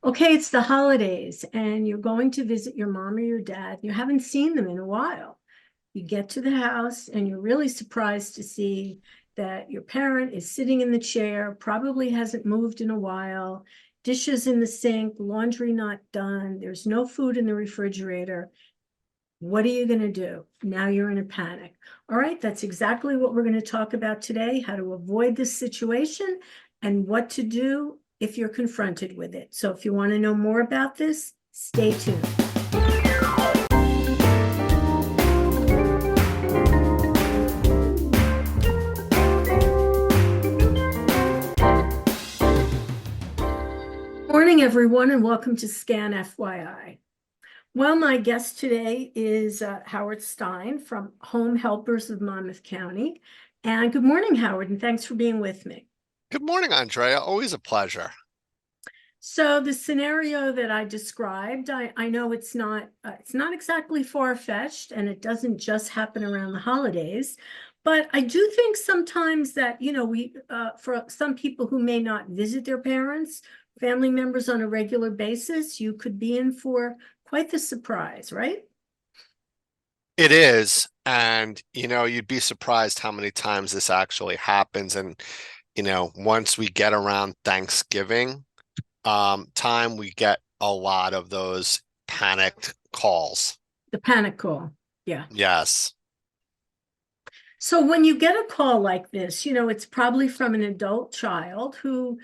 Okay, it's the holidays and you're going to visit your mom or your dad. You haven't seen them in a while. You get to the house and you're really surprised to see that your parent is sitting in the chair, probably hasn't moved in a while, dishes in the sink, laundry not done, there's no food in the refrigerator. What are you going to do? Now you're in a panic. All right, that's exactly what we're going to talk about today, how to avoid this situation and what to do if you're confronted with it. So if you want to know more about this, stay tuned. Morning, everyone, and welcome to Scan FYI. Well, my guest today is Howard Stein from Home Helpers of Monmouth County. And good morning, Howard, and thanks for being with me. Good morning, Andrea. Always a pleasure. So the scenario that I described, I know it's not exactly far-fetched, and it doesn't just happen around the holidays, but I do think sometimes that, we for some people who may not visit their parents, family members on a regular basis, you could be in for quite the surprise, right? It is. And, you'd be surprised how many times this actually happens. And, once we get around Thanksgiving, time, we get a lot of those panicked calls. The panic call. Yeah. Yes. So when you get a call like this, it's probably from an adult child who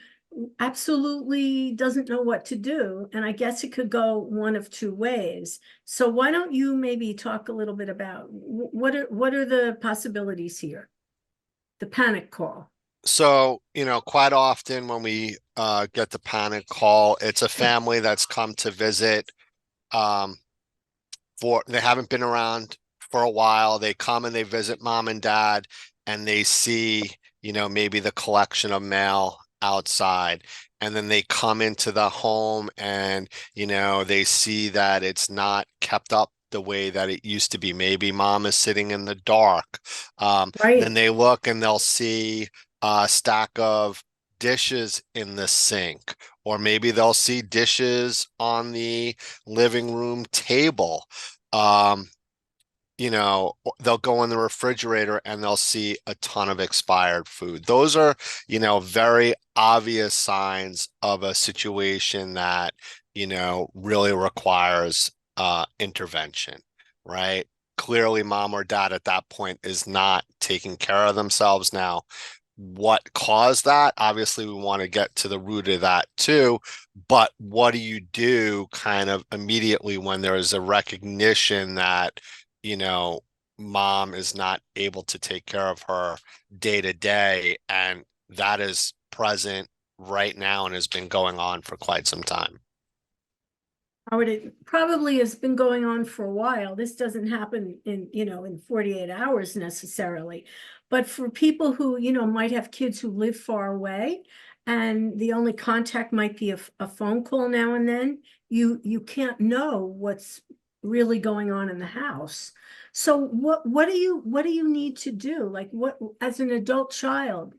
absolutely doesn't know what to do. And I guess it could go one of two ways. So why don't you maybe talk a little bit about what are the possibilities here? The panic call. So, quite often when we get the panic call, it's a family that's come to visit. Um, they haven't been around for a while. They come and they visit mom and dad and they see, maybe the collection of mail outside. And then they come into the home and, they see that it's not kept up the way that it used to be. Maybe mom is sitting in the dark. Then Right. they look and they'll see a stack of dishes in the sink, or maybe they'll see dishes on the living room table. Um, they'll go in the refrigerator and they'll see a ton of expired food. Those are, very obvious signs of a situation that, really requires intervention, right? Clearly, mom or dad at that point is not taking care of themselves now. What caused that? Obviously, we want to get to the root of that too. But what do you do kind of immediately when there is a recognition that, you know, mom is not able to take care of her day to day, and that is present right now and has been going on for quite some time? Howard, it probably has been going on for a while. This doesn't happen in 48 hours necessarily. But for people who, might have kids who live far away and the only contact might be a phone call now and then, you can't know what's really going on in the house. So what do you need to do? Like what, as an adult child,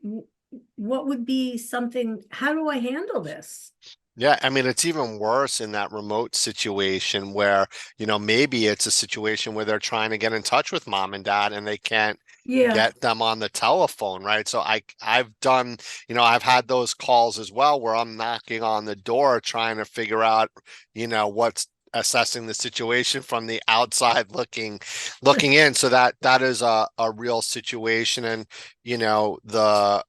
what would be something, how do I handle this? Yeah, I mean, it's even worse in that remote situation where, maybe it's a situation where they're trying to get in touch with mom and dad and they can't Yeah. get them on the telephone, right? So I've done, I've had those calls as well where I'm knocking on the door trying to figure out, what's assessing the situation from the outside looking in. So that is a real situation. And, the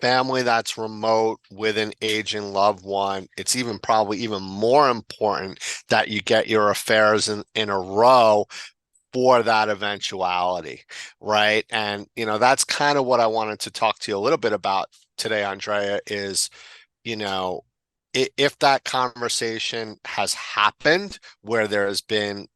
family that's remote with an aging loved one, it's even probably even more important that you get your affairs in a row for that eventuality, right? And that's kind of what I wanted to talk to you a little bit about today, Andrea, is, you know, if that conversation has happened where there has been,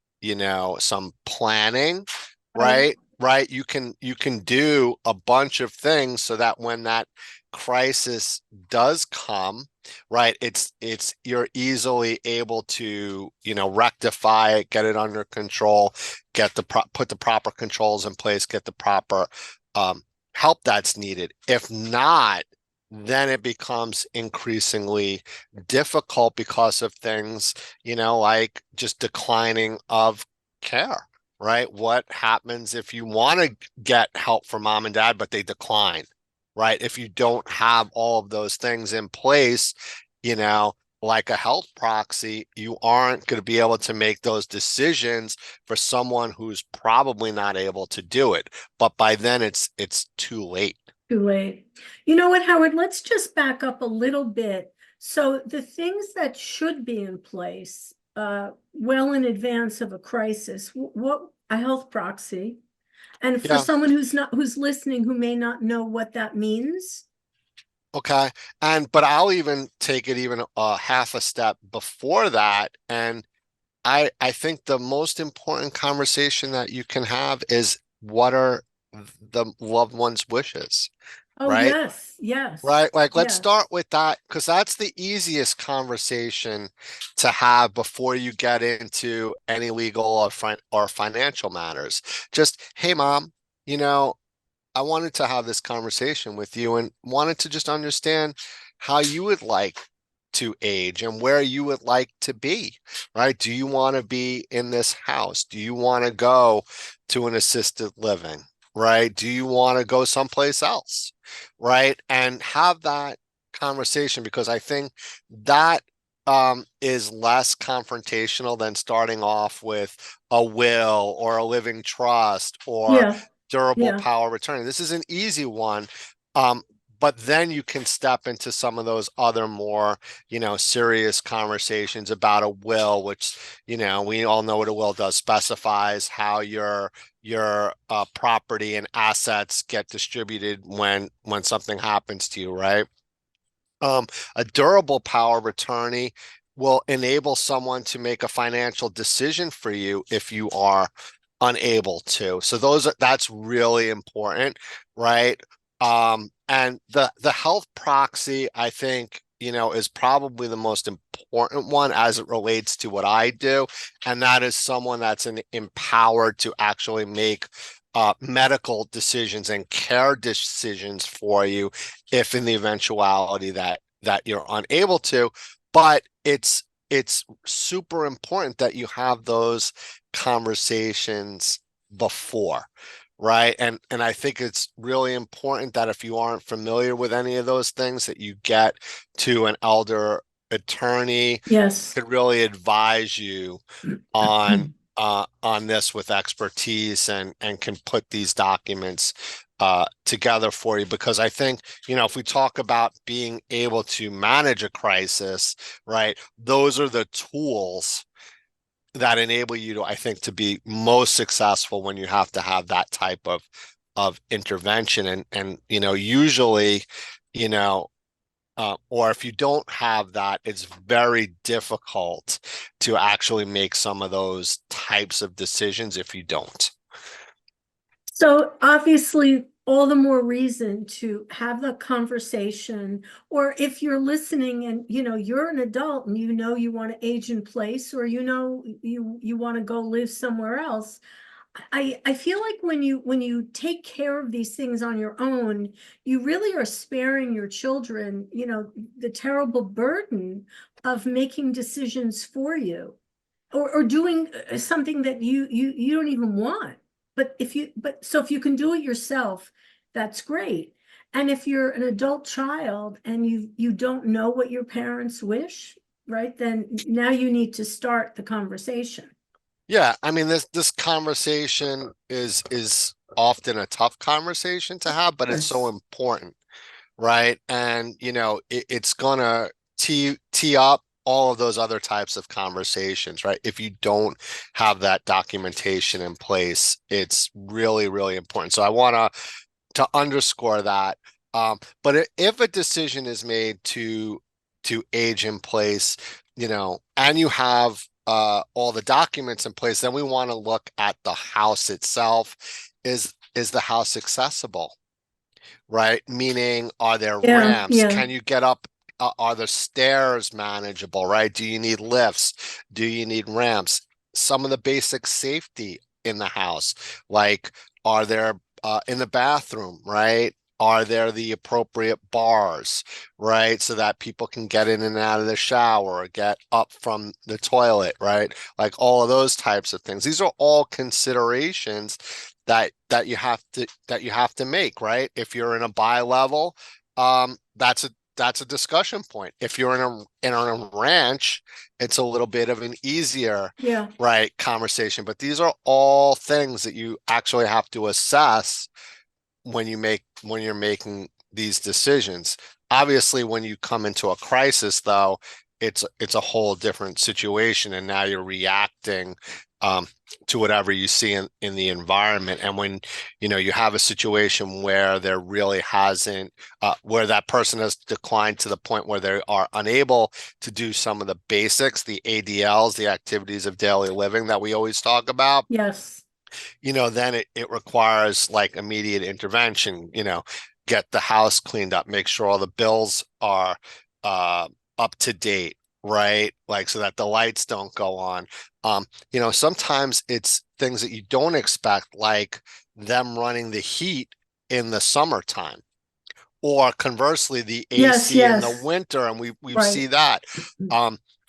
some planning, Right. right? Right. You can do a bunch of things so that when that crisis does come, right, it's you're easily able to, rectify it, get it under control, put the proper controls in place, get the proper help that's needed. If not, then it becomes increasingly difficult because of things, like just declining of care, right? What happens if you want to get help from mom and dad, but they decline, right? If you don't have all of those things in place, you know, like a health proxy, you aren't going to be able to make those decisions for someone who's probably not able to do it. But by then it's too late. Too late. You know what, Howard? Let's just back up a little bit. So the things that should be in place, well in advance of a crisis, what a health proxy. And for Yeah. someone who's listening, who may not know what that means. Okay. But I'll even take it even a half a step before that. And I think the most important conversation that you can have is what are the loved one's wishes, Oh, right? yes, yes, Right. Like, let's yes, start with that because that's the easiest conversation to have before you get into any legal or financial matters. Just, hey, mom, you know, I wanted to have this conversation with you and wanted to just understand how you would like to age and where you would like to be, right? Do you want to be in this house? Do you want to go to an assisted living, right? Do you want to go someplace else, right? And have that conversation because I think that is less confrontational than starting off with a will or a living trust or yeah, durable yeah, power of attorney. This is an easy one. Um, but then you can step into some of those other more, serious conversations about a will, which, we all know what a will does, specifies how your property and assets get distributed when something happens to you, right? A durable power of attorney will enable someone to make a financial decision for you if you are unable to. So that's really important, right? And the health proxy, I think, is probably the most important one as it relates to what I do, and that is someone that's empowered to actually make medical decisions and care decisions for you if in the eventuality that you're unable to. But it's super important that you have those conversations before, right? And I think it's really important that if you aren't familiar with any of those things, that you get to an elder attorney yes. could really advise you on this with expertise and can put these documents together for you because I think if we talk about being able to manage a crisis, right, those are the tools that enable you to, I think, to be most successful when you have to have that type of intervention and usually you know or if you don't have that, it's very difficult to actually make some of those types of decisions if you don't. So obviously, all the more reason to have the conversation, or if you're listening and you're an adult and you want to age in place, or you want to go live somewhere else. I feel like when you take care of these things on your own, you really are sparing your children, the terrible burden of making decisions for you, or doing something that you don't even want. But if you can do it yourself, that's great. And if you're an adult child and you don't know what your parents wish, right, then now you need to start the conversation. Yeah, I mean this conversation is often a tough conversation to have, Of but it's so course. important, right? And it's gonna tee up all of those other types of conversations, right? If you don't have that documentation in place, it's really, really important. So I want to underscore that. But if a decision is made to age in place, and you have all the documents in place, then we want to look at the house itself. Is the house accessible? Right? Meaning, are there Yeah, ramps? yeah. Can you get up? Are the stairs manageable? Right? Do you need lifts? Do you need ramps? Some of the basic safety in the house, like are there in the bathroom, right? Are there the appropriate bars, right? So that people can get in and out of the shower or get up from the toilet, right? Like all of those types of things. These are all considerations that you have to make, right? If you're in a bi-level, that's a discussion point. If you're in a ranch, it's a little bit of an easier, Yeah. right, conversation. But these are all things that you actually have to assess when you're making these decisions. Obviously, when you come into a crisis, though, it's a whole different situation, and now you're reacting to whatever you see in the environment. And when you have a situation where there really hasn't, where that person has declined to the point where they are unable to do some of the basics, the ADLs, the activities of daily living that we always talk about, Yes. then it requires like immediate intervention, get the house cleaned up, make sure all the bills are up to date, right? Like so that the lights don't go on. Sometimes it's things that you don't expect, like them running the heat in the summertime. Or conversely, the Yes, AC in the yes. winter, and we see Right. that.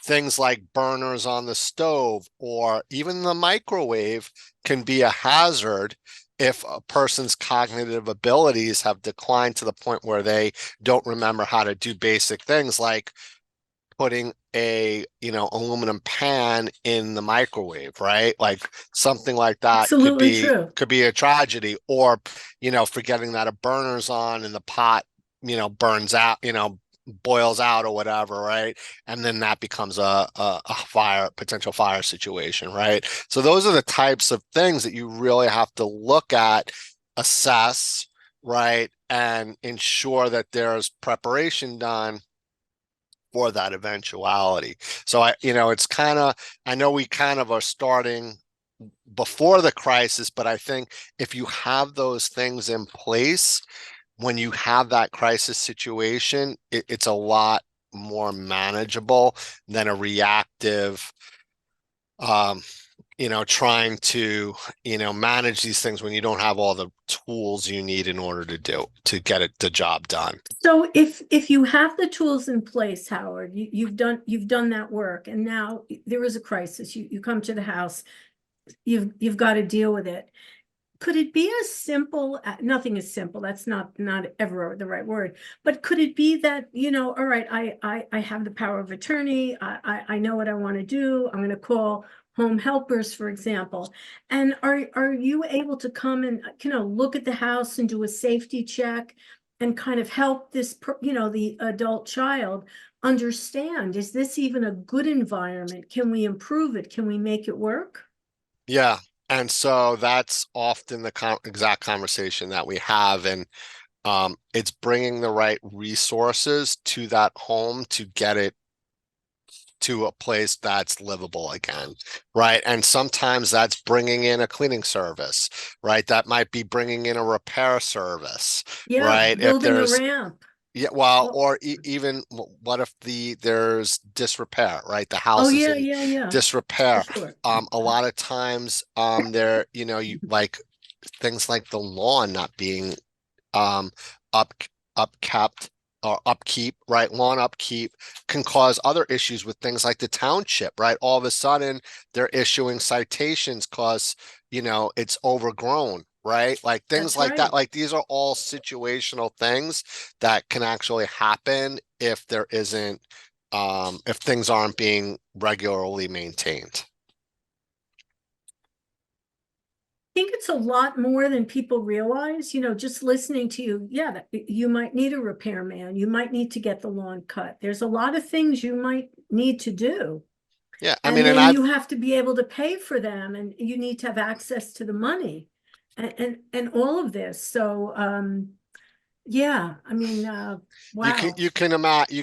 Things like burners on the stove or even the microwave can be a hazard if a person's cognitive abilities have declined to the point where they don't remember how to do basic things like putting a aluminum pan in the microwave, right? Like something like that could Absolutely be true. could be a tragedy. Or forgetting that a burner's on and the pot burns out, boils out or whatever, right? And then that becomes a potential fire situation, right? So those are the types of things that you really have to look at, assess, right, and ensure that there's preparation done for that eventuality. So it's kind of, I know we kind of are starting before the crisis, but I think if you have those things in place, when you have that crisis situation, it's a lot more manageable than a reactive, um, trying to, manage these things when you don't have all the tools you need in order to get the job done. So if you have the tools in place, Howard, you've done that work, and now there is a crisis. You come to the house, you've got to deal with it. Could it be as simple, nothing is simple, that's not ever the right word, but could it be that, all right, I have the power of attorney, I know what I want to do, I'm going to call home helpers, for example, and are you able to come and, look at the house and do a safety check and kind of help this, the adult child understand, is this even a good environment? Can we improve it? Can we make it work? Yeah. And so that's often the exact conversation that we have. And it's bringing the right resources to that home to get it to a place that's livable again, right? And sometimes that's bringing in a cleaning service, right? That might be bringing in a repair service, Yeah, right? If building a there's ramp. Yeah, well, Oh, or even what if there's disrepair, right? The oh, house is yeah, in yeah, yeah, for disrepair. sure. A lot of times, there, you like things like the lawn not being um up upkept or upkeep, right? Lawn upkeep can cause other issues with things like the township, right? All of a sudden they're issuing citations cause, it's overgrown, right? Like things That's like that. right. Like these are all situational things that can actually happen if there isn't if things aren't being regularly maintained. Think it's a lot more than people realize, just listening to you. Yeah, you might need a repairman. You might need to get the lawn cut. There's a lot of things you might need to do. Yeah, I mean, And and then I've you have to be able to pay for them, and you need to have access to the money and all of this. So yeah, I mean, wow. you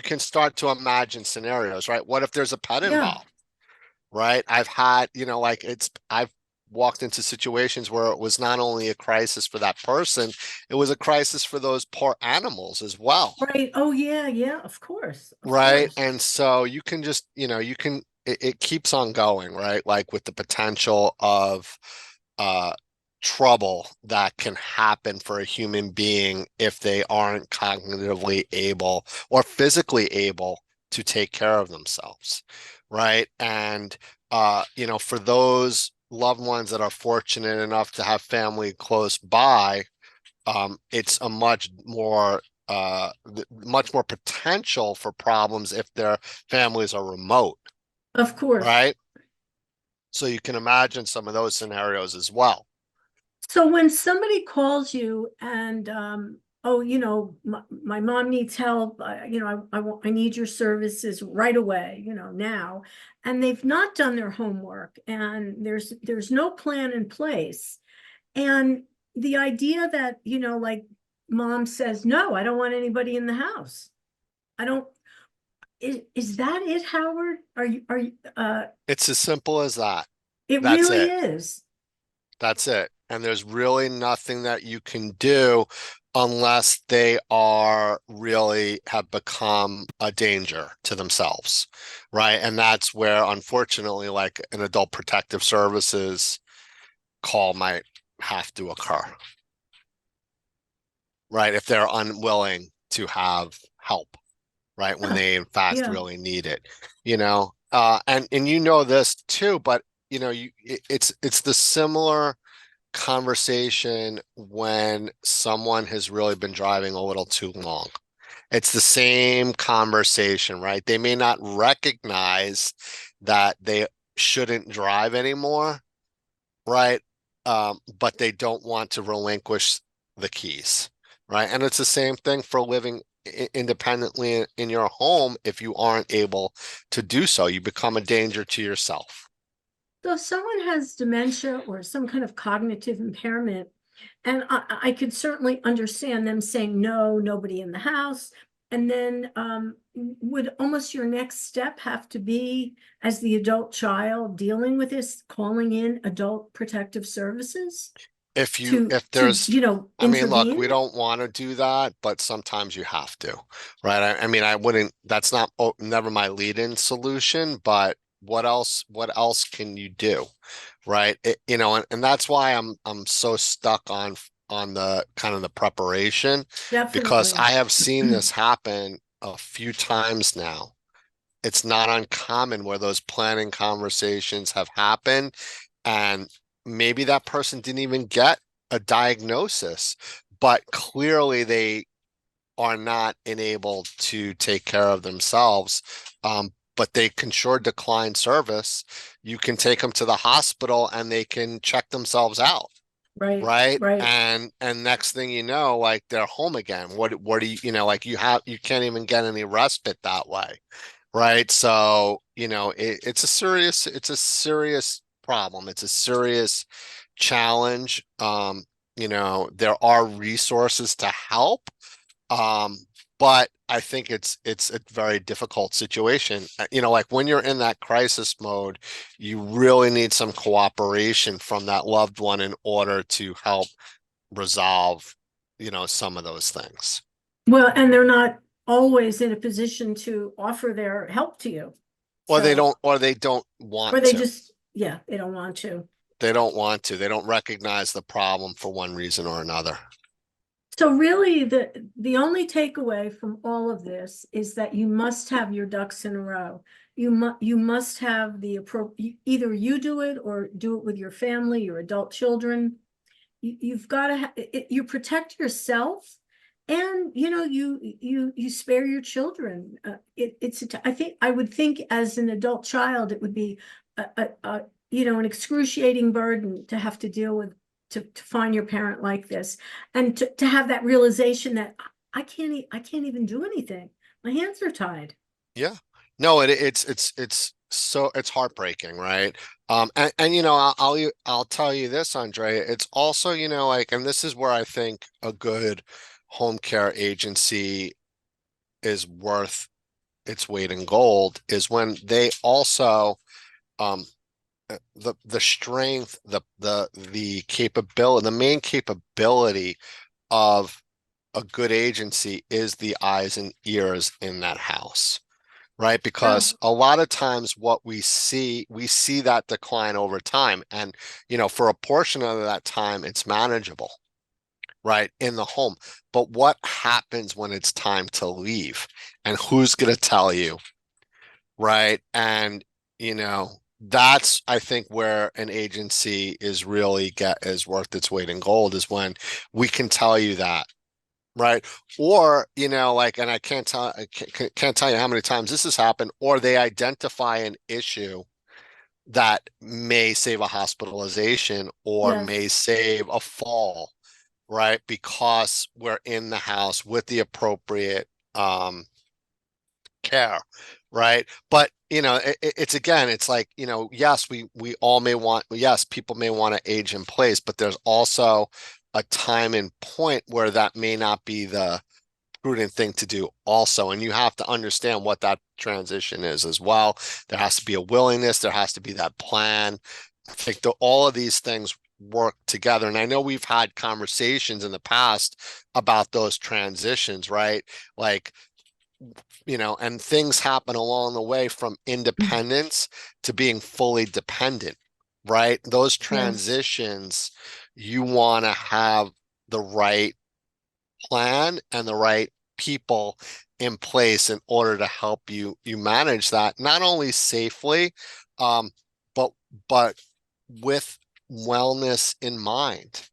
can start to imagine scenarios, right? What if there's a pet Yeah. involved? Right? I've had, like I've walked into situations where it was not only a crisis for that person, it was a crisis for those poor animals as well. Right. Oh yeah, yeah, of course. Of Right. course. And so you can just, it keeps on going, right? Like with the potential of uh trouble that can happen for a human being if they aren't cognitively able or physically able to take care of themselves, right? And for those loved ones that are fortunate enough to have family close by, it's a much more potential for problems if their families are remote, Of course. right? So you can imagine some of those scenarios as well. So when somebody calls you and, oh, my mom needs help, I need your services right away, now, and they've not done their homework and there's no plan in place. And the idea that, like mom says, no, I don't want anybody in the house. I don't, is that it, Howard? It's as simple as that. It That's really it. is. That's it. And there's really nothing that you can do unless they are really have become a danger to themselves, right? And that's where, unfortunately, like an adult protective services call might have to occur, right? If they're unwilling to have help, right? When Yeah, they in fact yeah. really need it, and this too, but it's the similar conversation when someone has really been driving a little too long. It's the same conversation, right? They may not recognize that they shouldn't drive anymore, right? But they don't want to relinquish the keys, right? And it's the same thing for living independently in your home. If you aren't able to do so, you become a danger to yourself. So if someone has dementia or some kind of cognitive impairment, and I could certainly understand them saying, no, nobody in the house. And then would almost your next step have to be, as the adult child dealing with this, calling in adult protective services If to, there's, I mean, look, intervene? we don't want to do that, but sometimes you have to, right? I mean, I wouldn't, that's not, never my lead-in solution, but what else can you do? Right. And that's why I'm so stuck on the kind of the preparation, because Definitely. I have seen this happen a few times now. It's not uncommon where those planning conversations have happened, and maybe that person didn't even get a diagnosis, but clearly they are not enabled to take care of themselves. But they can sure decline service. You can take them to the hospital and they can check themselves out, Right, right? right. And next thing you know, like they're home again. What do like you can't even get any respite that way, right? So, it's a serious problem. It's a serious challenge. There are resources to help, um, but I think it's a very difficult situation. Like when you're in that crisis mode, you really need some cooperation from that loved one in order to help resolve, some of those things. Well, and they're not always in a position to offer their help to you. So, Or they don't want or they to. just, yeah, they don't want to. They don't want to. They don't recognize the problem for one reason or another. So really, the only takeaway from all of this is that you must have your ducks in a row. You must have the appropriate, either you do it or do it with your family, your adult children. You've got to you protect yourself, and you spare your children. I would think as an adult child it would be an excruciating burden to have to deal with, to find your parent like this, and to have that realization that I can't even do anything. My hands are tied. Yeah. No, it's so it's heartbreaking, right? And I'll tell you this, Andre. It's also, like, and this is where I think a good home care agency is worth its weight in gold, is when they also, um the strength, the capability, the main capability of a good agency is the eyes and ears in that house, right? Oh, Because a lot of times what we see that decline over time. And, for a portion of that time, it's manageable, right, in the home. But what happens when it's time to leave? And who's going to tell you, right? And, that's, I think, where an agency is worth its weight in gold, is when we can tell you that, right? Or, like, and I can't tell you how many times this has happened, or they identify an issue that may save a hospitalization or may yes, save a fall, right? Because we're in the house with the appropriate care, right? But it's, again, it's like, yes, we all may want, yes, people may want to age in place, but there's also a time and point where that may not be the prudent thing to do also. And you have to understand what that transition is as well. There has to be a willingness, there has to be that plan. I think that all of these things work together. And I know we've had conversations in the past about those transitions, right? Like, and things happen along the way from independence to being fully dependent, right? Those yes. transitions, you want to have the right plan and the right people in place in order to help you manage that, not only safely, um, but but with wellness in mind,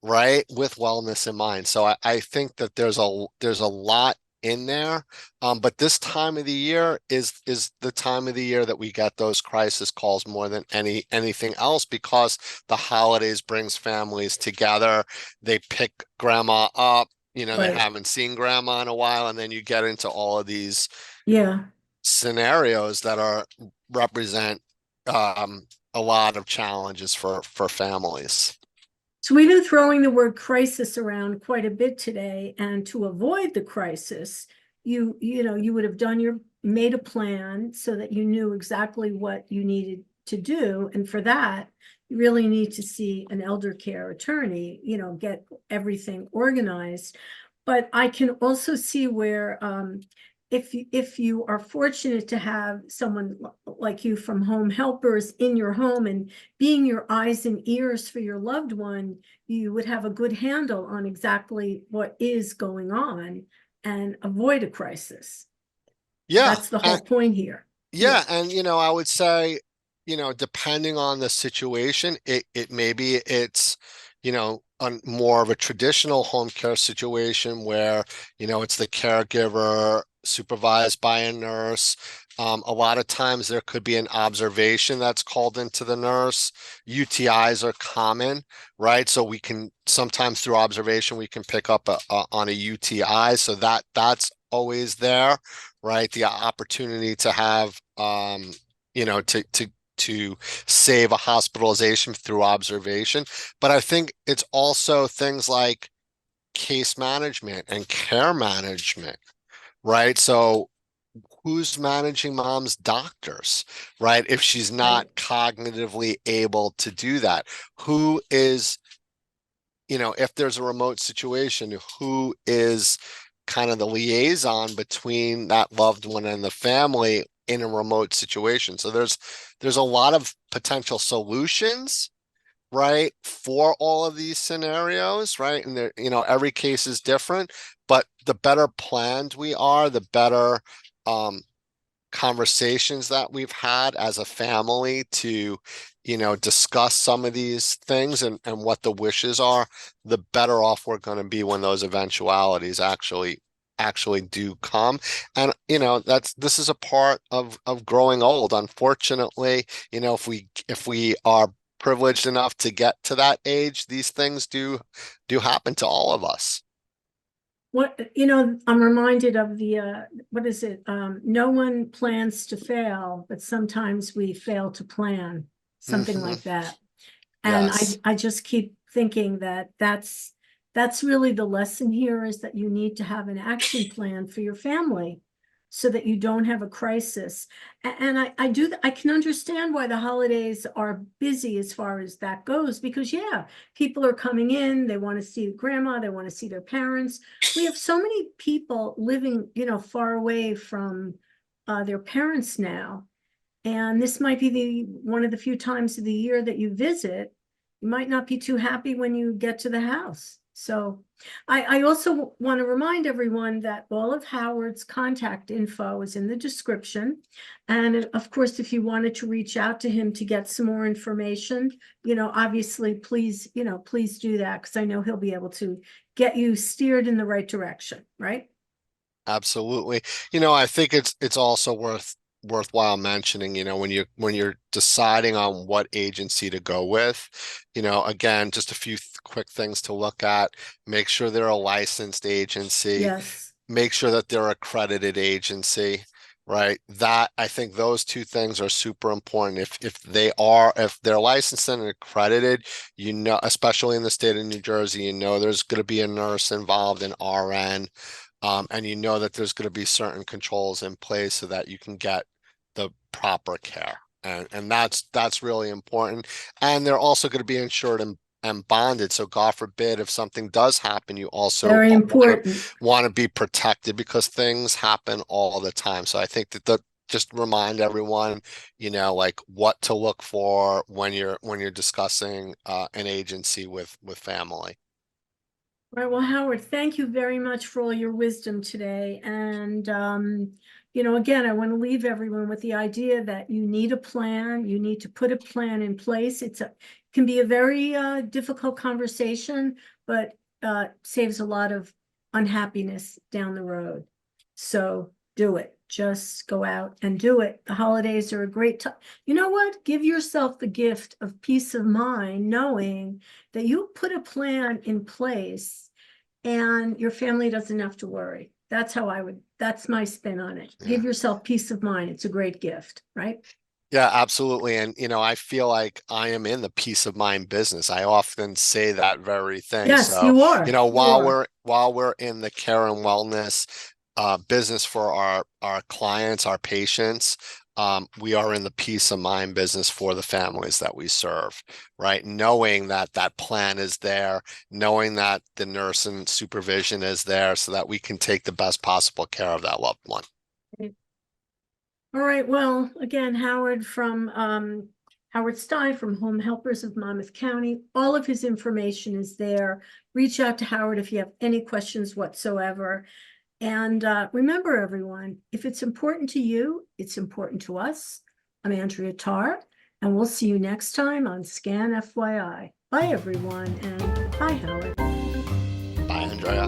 right? With wellness in mind. So I think that there's a lot in there. But this time of the year is the time of the year that we get those crisis calls more than anything else, because the holidays brings families together. They pick grandma up, they Right. haven't seen grandma in a while, and then you get into all of these Yeah. scenarios that represent um a lot of challenges for families. So we've been throwing the word crisis around quite a bit today, and to avoid the crisis, you would have made a plan so that you knew exactly what you needed to do. And for that, you really need to see an elder care attorney, get everything organized. But I can also see where if you are fortunate to have someone like you from Home Helpers in your home and being your eyes and ears for your loved one, you would have a good handle on exactly what is going on and avoid a crisis. Yeah. That's the whole point here. Yeah, Yeah, and I would say, depending on the situation, it maybe it's, on more of a traditional home care situation where, it's the caregiver supervised by a nurse. A lot of times there could be an observation that's called into the nurse. UTIs are common, right? So we can sometimes, through observation, we can pick up on a UTI. So that's always there, right? The opportunity to have, to save a hospitalization through observation. But I think it's also things like case management and care management, right? So who's managing mom's doctors, right? If she's not right. cognitively able to do that, who is, if there's a remote situation, who is kind of the liaison between that loved one and the family in a remote situation. So there's a lot of potential solutions, right, for all of these scenarios, right? And there, every case is different, but the better planned we are, the better um conversations that we've had as a family to, discuss some of these things and what the wishes are, the better off we're going to be when those eventualities actually do come. And this is a part of growing old. Unfortunately, if we are privileged enough to get to that age, these things do happen to all of us. I'm reminded of the what is it? No one plans to fail, but sometimes we fail to plan, something Hmm. like that. And Yes. I just keep thinking that that's really the lesson here, is that you need to have an action plan for your family so that you don't have a crisis. And I can understand why the holidays are busy as far as that goes, because yeah, people are coming in, they want to see grandma, they want to see their parents. We have so many people living, far away from their parents now. And this might be one of the few times of the year that you visit. You might not be too happy when you get to the house. So I also want to remind everyone that all of Howard's contact info is in the description. And of course, if you wanted to reach out to him to get some more information, obviously, please do that, because I know he'll be able to get you steered in the right direction, right? Absolutely. I think it's also worthwhile mentioning, when you're deciding on what agency to go with, again, just a few quick things to look at. Make sure they're a licensed agency. Yes. Make sure that they're accredited agency, right? I think those two things are super important. If they're licensed and accredited, especially in the state of New Jersey, there's going to be a nurse involved in RN. And that there's going to be certain controls in place so that you can get the proper care. And that's really important. And they're also going to be insured and bonded. So God forbid, if something does happen, you also Very important. want to be protected, because things happen all the time. So I think that just remind everyone, like what to look for when you're discussing an agency with family. Right. Well, Howard, thank you very much for all your wisdom today. And, again, I want to leave everyone with the idea that you need a plan. You need to put a plan in place. Can be a very difficult conversation, but saves a lot of unhappiness down the road. So do it. Just go out and do it. The holidays are a great time. You know what? Give yourself the gift of peace of mind, knowing that you put a plan in place and your family doesn't have to worry. That's my spin on it. Yeah. Give yourself peace of mind. It's a great gift, right? Yeah, absolutely. And, I feel like I am in the peace of mind business. I often say that very thing. Yes, So, you are. You while are. we're in the care and wellness business for our clients, our patients, we are in the peace of mind business for the families that we serve, right? Knowing that that plan is there, knowing that the nurse and supervision is there so that we can take the best possible care of that loved one. All right. Well, again, Howard Stein from Home Helpers of Monmouth County. All of his information is there. Reach out to Howard if you have any questions whatsoever. And remember, everyone, if it's important to you, it's important to us. I'm Andrea Tarr, and we'll see you next time on Scan FYI. Bye, everyone, and bye, Howard. Bye, Andrea.